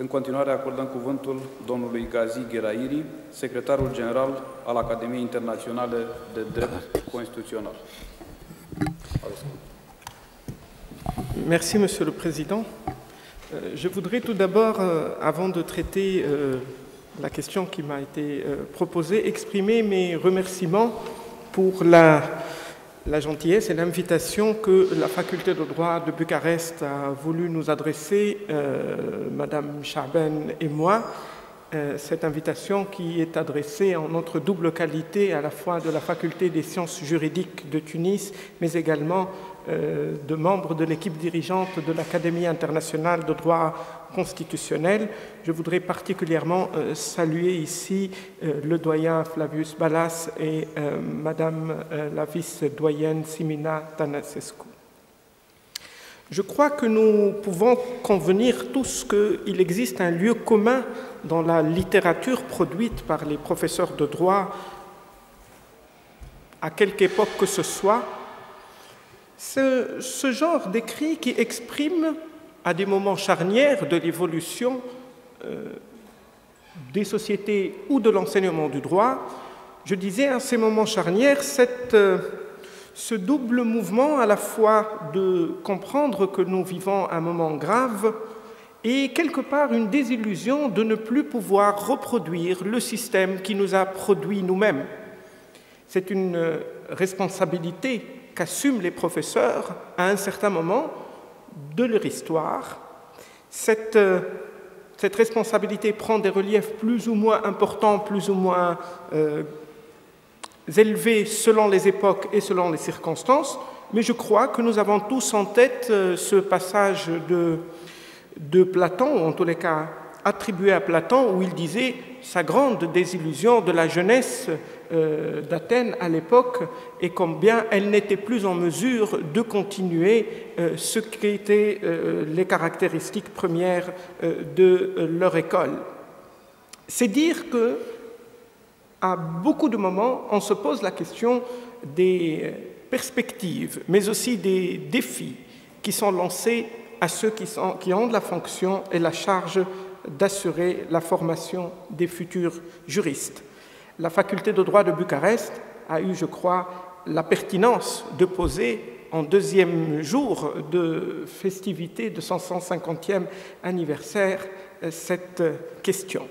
În continuare, acordăm cuvântul domnului Ghazi Gherairi, secretarul general al Academiei Internaționale de Drept Constituțional. Merci, Monsieur le Président. Je voudrais tout d'abord, avant de traiter la question qui m'a été proposée, exprimer mes remerciements pour la gentillesse et l'invitation que la faculté de droit de Bucarest a voulu nous adresser, Madame Chahben et moi, cette invitation qui est adressée en notre double qualité à la fois de la faculté des sciences juridiques de Tunis, mais également de membres de l'équipe dirigeante de l'Académie internationale de droit constitutionnel. Je voudrais particulièrement saluer ici le doyen Flavius Balas et Madame la vice-doyenne Simina Tănăsescu. Je crois que nous pouvons convenir tous qu'il existe un lieu commun dans la littérature produite par les professeurs de droit, à quelque époque que ce soit, ce genre d'écrit qui exprime, à des moments charnières de l'évolution des sociétés ou de l'enseignement du droit, je disais à ces moments charnières, ce double mouvement à la fois de comprendre que nous vivons un moment grave et quelque part une désillusion de ne plus pouvoir reproduire le système qui nous a produit nous-mêmes. C'est une responsabilité qu'assument les professeurs à un certain moment de leur histoire. Cette responsabilité prend des reliefs plus ou moins importants, plus ou moins élevés selon les époques et selon les circonstances, mais je crois que nous avons tous en tête ce passage de Platon, ou en tous les cas attribué à Platon, où il disait sa grande désillusion de la jeunesse d'Athènes à l'époque et combien elle n'était plus en mesure de continuer ce qui étaient les caractéristiques premières de leur école. C'est dire que à beaucoup de moments, on se pose la question des perspectives, mais aussi des défis qui sont lancés à ceux qui ont la fonction et la charge d'assurer la formation des futurs juristes. La faculté de droit de Bucarest a eu, je crois, la pertinence de poser en deuxième jour de festivité de son 150e anniversaire cette question.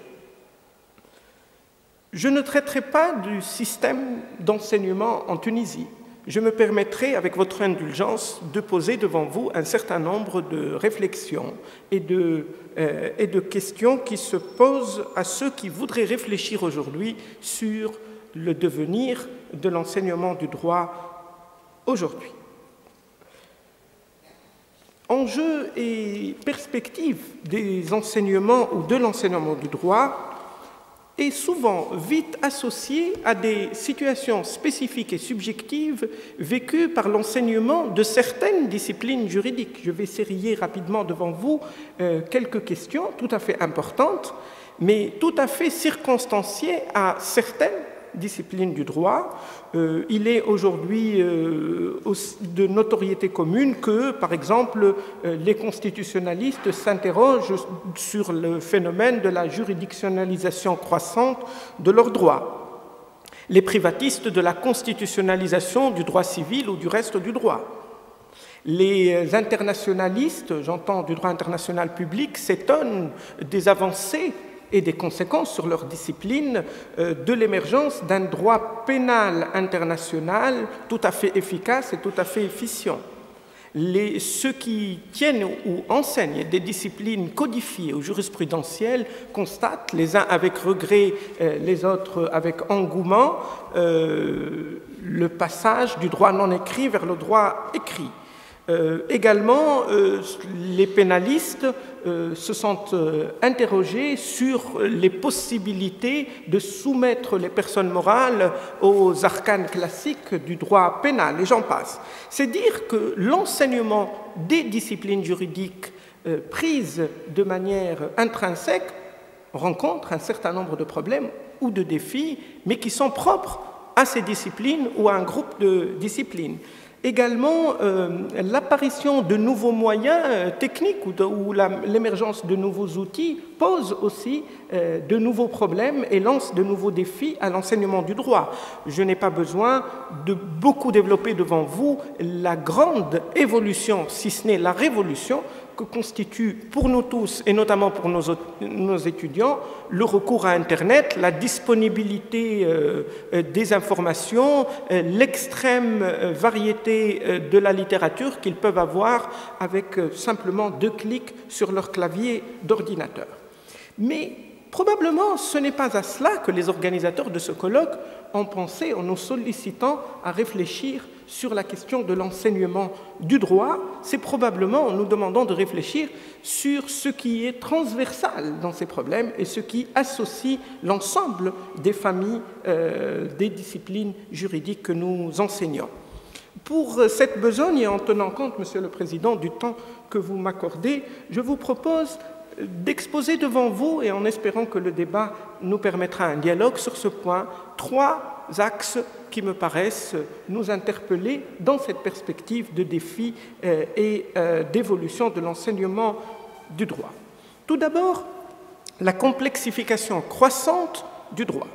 Je ne traiterai pas du système d'enseignement en Tunisie. Je me permettrai, avec votre indulgence, de poser devant vous un certain nombre de réflexions et de questions qui se posent à ceux qui voudraient réfléchir aujourd'hui sur le devenir de l'enseignement du droit aujourd'hui. Enjeux et perspectives des enseignements ou de l'enseignement du droit est souvent vite associé à des situations spécifiques et subjectives vécues par l'enseignement de certaines disciplines juridiques. Je vais sérier rapidement devant vous quelques questions tout à fait importantes, mais tout à fait circonstanciées à certaines disciplines du droit. Il est aujourd'hui de notoriété commune que, par exemple, les constitutionnalistes s'interrogent sur le phénomène de la juridictionnalisation croissante de leurs droits. Les privatistes de la constitutionnalisation du droit civil ou du reste du droit. Les internationalistes, j'entends du droit international public, s'étonnent des avancées et des conséquences sur leur discipline de l'émergence d'un droit pénal international tout à fait efficace et tout à fait efficient. Ceux qui tiennent ou enseignent des disciplines codifiées ou jurisprudentielles constatent, les uns avec regret, les autres avec engouement, le passage du droit non écrit vers le droit écrit. Également, les pénalistes se sont interrogés sur les possibilités de soumettre les personnes morales aux arcanes classiques du droit pénal, et j'en passe. C'est dire que l'enseignement des disciplines juridiques prises de manière intrinsèque rencontre un certain nombre de problèmes ou de défis, mais qui sont propres à ces disciplines ou à un groupe de disciplines. Également, l'apparition de nouveaux moyens techniques ou l'émergence de nouveaux outils pose aussi de nouveaux problèmes et lance de nouveaux défis à l'enseignement du droit. Je n'ai pas besoin de beaucoup développer devant vous la grande évolution, si ce n'est la révolution, que constitue pour nous tous, et notamment pour nos étudiants, le recours à Internet, la disponibilité des informations, l'extrême variété de la littérature qu'ils peuvent avoir avec simplement 2 clics sur leur clavier d'ordinateur. Mais probablement, ce n'est pas à cela que les organisateurs de ce colloque ont pensé en nous sollicitant à réfléchir sur la question de l'enseignement du droit. C'est probablement en nous demandant de réfléchir sur ce qui est transversal dans ces problèmes et ce qui associe l'ensemble des familles des disciplines juridiques que nous enseignons. Pour cette besogne, et en tenant compte, Monsieur le Président, du temps que vous m'accordez, je vous propose d'exposer devant vous, et en espérant que le débat nous permettra un dialogue sur ce point, 3 axes qui me paraissent nous interpeller dans cette perspective de défi et d'évolution de l'enseignement du droit. Tout d'abord, la complexification croissante du droit.